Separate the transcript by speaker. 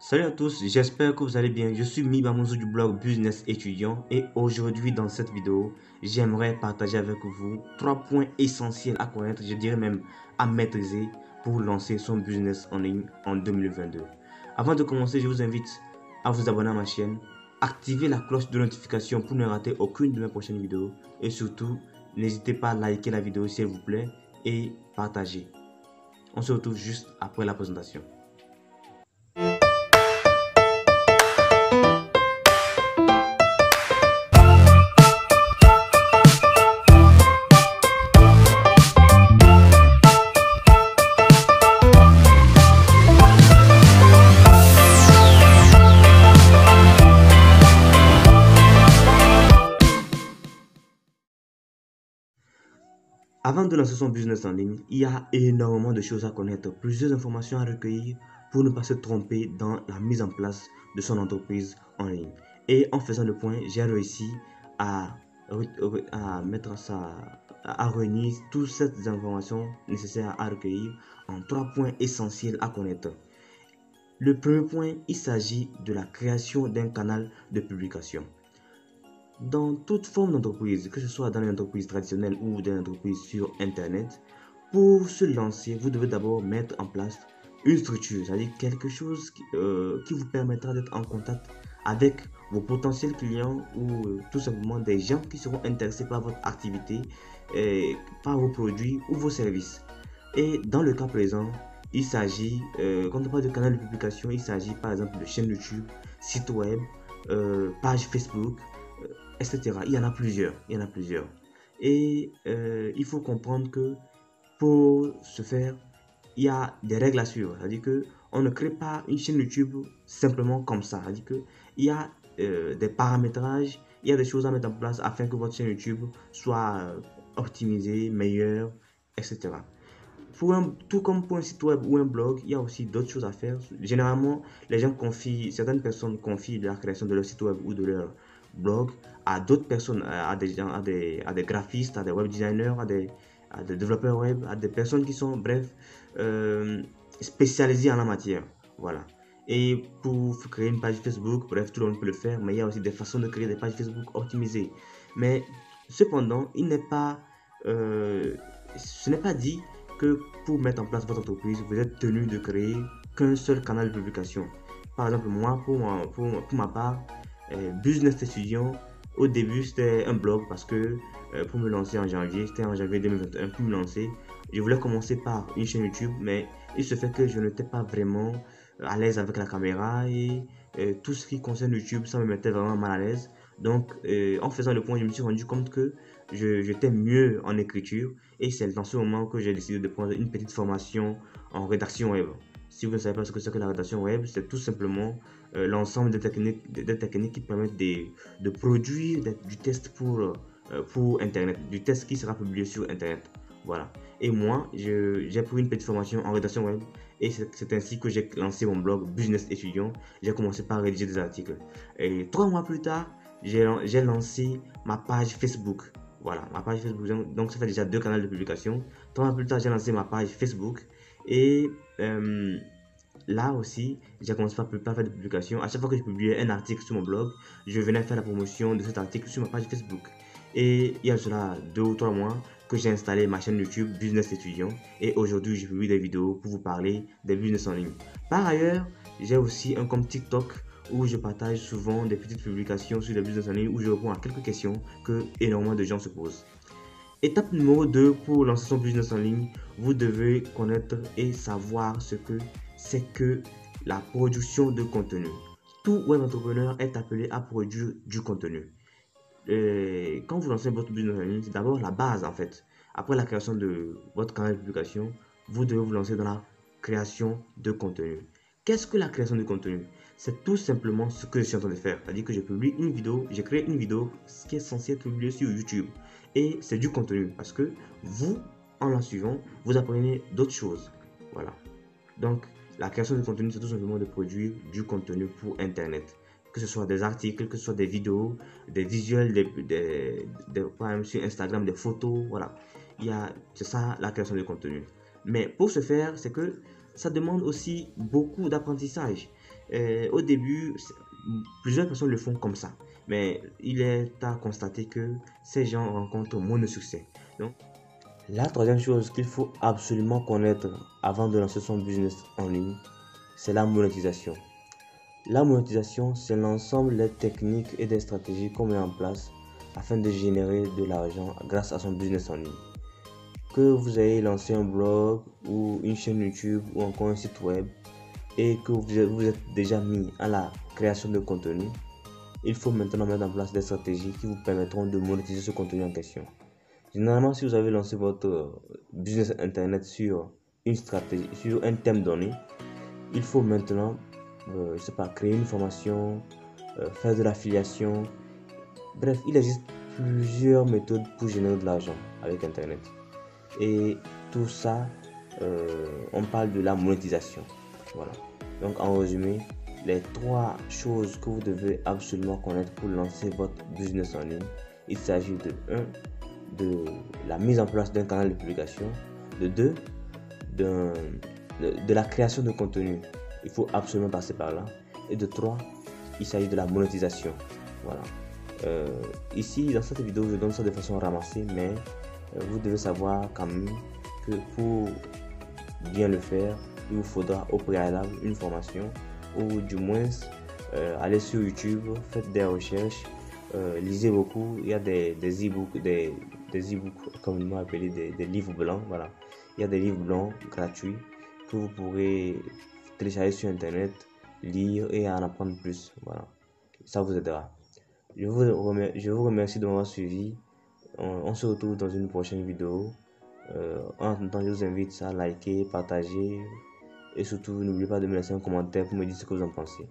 Speaker 1: Salut à tous, j'espère que vous allez bien. Je suis Miba Mouzou du blog Business Étudiant et aujourd'hui dans cette vidéo, j'aimerais partager avec vous 3 points essentiels à connaître, je dirais même à maîtriser pour lancer son business en ligne en 2022. Avant de commencer, je vous invite à vous abonner à ma chaîne, activer la cloche de notification pour ne rater aucune de mes prochaines vidéos et surtout, n'hésitez pas à liker la vidéo s'il vous plaît et partager. On se retrouve juste après la présentation. Avant de lancer son business en ligne, il y a énormément de choses à connaître, plusieurs informations à recueillir pour ne pas se tromper dans la mise en place de son entreprise en ligne. Et en faisant le point, j'ai réussi à réunir toutes ces informations nécessaires à recueillir en 3 points essentiels à connaître. Le premier point, il s'agit de la création d'un canal de publication. Dans toute forme d'entreprise, que ce soit dans une entreprise traditionnelle ou dans une entreprise sur Internet, pour se lancer, vous devez d'abord mettre en place une structure, c'est-à-dire quelque chose qui vous permettra d'être en contact avec vos potentiels clients ou tout simplement des gens qui seront intéressés par votre activité, par vos produits ou vos services. Et dans le cas présent, il s'agit, quand on parle de canal de publication, il s'agit par exemple de chaîne YouTube, site web, page Facebook, etc. Il y en a plusieurs. Et il faut comprendre que pour ce faire, il y a des règles à suivre. C'est-à-dire qu'on ne crée pas une chaîne YouTube simplement comme ça. C'est-à-dire qu'il y a des paramétrages, il y a des choses à mettre en place afin que votre chaîne YouTube soit optimisée, meilleure, etc. Tout comme pour un site web ou un blog, il y a aussi d'autres choses à faire. Généralement, certaines personnes confient la création de leur site web ou de leur blog à d'autres personnes, à des graphistes, à des web designers, à des développeurs web, à des personnes qui sont, bref, spécialisées en la matière. Voilà. Et pour créer une page Facebook, bref, tout le monde peut le faire, mais il y a aussi des façons de créer des pages Facebook optimisées. Mais cependant, ce n'est pas dit que pour mettre en place votre entreprise, vous êtes tenu de créer qu'un seul canal de publication. Par exemple, moi, pour ma part, Business Étudiant, au début, c'était un blog parce que pour me lancer en janvier, c'était en janvier 2021, pour me lancer, je voulais commencer par une chaîne YouTube, mais il se fait que je n'étais pas vraiment à l'aise avec la caméra et tout ce qui concerne YouTube, ça me mettait vraiment mal à l'aise. Donc, en faisant le point, je me suis rendu compte que j'étais mieux en écriture et c'est dans ce moment que j'ai décidé de prendre une petite formation en rédaction web. Si vous ne savez pas ce que c'est que la rédaction web, c'est tout simplement l'ensemble des techniques qui permettent de produire du texte pour Internet, du texte qui sera publié sur Internet. Voilà. Et moi, j'ai pris une petite formation en rédaction web et c'est ainsi que j'ai lancé mon blog Business Étudiant. J'ai commencé par rédiger des articles. Et 3 mois plus tard, j'ai lancé ma page Facebook. Voilà, ma page Facebook. Donc, ça fait déjà 2 canaux de publication. 3 mois plus tard, j'ai lancé ma page Facebook. Et là aussi, j'ai commencé par faire des publications. À chaque fois que je publiais un article sur mon blog, je venais faire la promotion de cet article sur ma page Facebook. Et il y a cela 2 ou 3 mois que j'ai installé ma chaîne YouTube Business Étudiant. Et aujourd'hui, je publie des vidéos pour vous parler des business en ligne. Par ailleurs, j'ai aussi un compte TikTok où je partage souvent des petites publications sur les business en ligne où je réponds à quelques questions que énormément de gens se posent. Étape numéro 2 pour lancer son business en ligne, vous devez connaître et savoir ce que c'est que la production de contenu. Tout web entrepreneur est appelé à produire du contenu. Quand vous lancez votre business en ligne, c'est d'abord la base en fait. Après la création de votre canal de publication, vous devez vous lancer dans la création de contenu. Qu'est-ce que la création de contenu? C'est tout simplement ce que je suis en train de faire. C'est-à-dire que je publie une vidéo, j'ai créé une vidéo qui est censée être publiée sur YouTube. Et c'est du contenu parce que vous, en la suivant, vous apprenez d'autres choses. Voilà. Donc, la création de contenu, c'est tout simplement de produire du contenu pour Internet. Que ce soit des articles, que ce soit des vidéos, des visuels, par exemple sur Instagram, des photos, voilà. C'est ça la création de contenu. Mais pour ce faire, c'est que ça demande aussi beaucoup d'apprentissage. Au début, plusieurs personnes le font comme ça. Mais il est à constater que ces gens rencontrent moins de succès. Donc, la troisième chose qu'il faut absolument connaître avant de lancer son business en ligne, c'est la monétisation. La monétisation, c'est l'ensemble des techniques et des stratégies qu'on met en place afin de générer de l'argent grâce à son business en ligne. Que vous ayez lancé un blog ou une chaîne YouTube ou encore un site web et que vous êtes déjà mis à la création de contenu, il faut maintenant mettre en place des stratégies qui vous permettront de monétiser ce contenu en question. Généralement, si vous avez lancé votre business internet sur une stratégie, sur un thème donné, il faut maintenant, je sais pas, créer une formation, faire de l'affiliation. Bref, il existe plusieurs méthodes pour générer de l'argent avec internet. Et tout ça, on parle de la monétisation. Voilà. Donc en résumé, les trois choses que vous devez absolument connaître pour lancer votre business en ligne, il s'agit de 1, de la mise en place d'un canal de publication, de 2, de la création de contenu. Il faut absolument passer par là. Et de 3, il s'agit de la monétisation. Voilà. Ici, dans cette vidéo, je donne ça de façon ramassée, mais vous devez savoir quand même que pour bien le faire, il vous faudra au préalable une formation ou du moins aller sur YouTube, faites des recherches, lisez beaucoup. Il y a des e-books, des e-books communément appelés des livres blancs. Voilà. Il y a des livres blancs gratuits que vous pourrez télécharger sur internet, lire et en apprendre plus. Voilà. Ça vous aidera. Je vous remercie de m'avoir suivi. On se retrouve dans une prochaine vidéo. En attendant, je vous invite à liker, partager et surtout n'oubliez pas de me laisser un commentaire pour me dire ce que vous en pensez.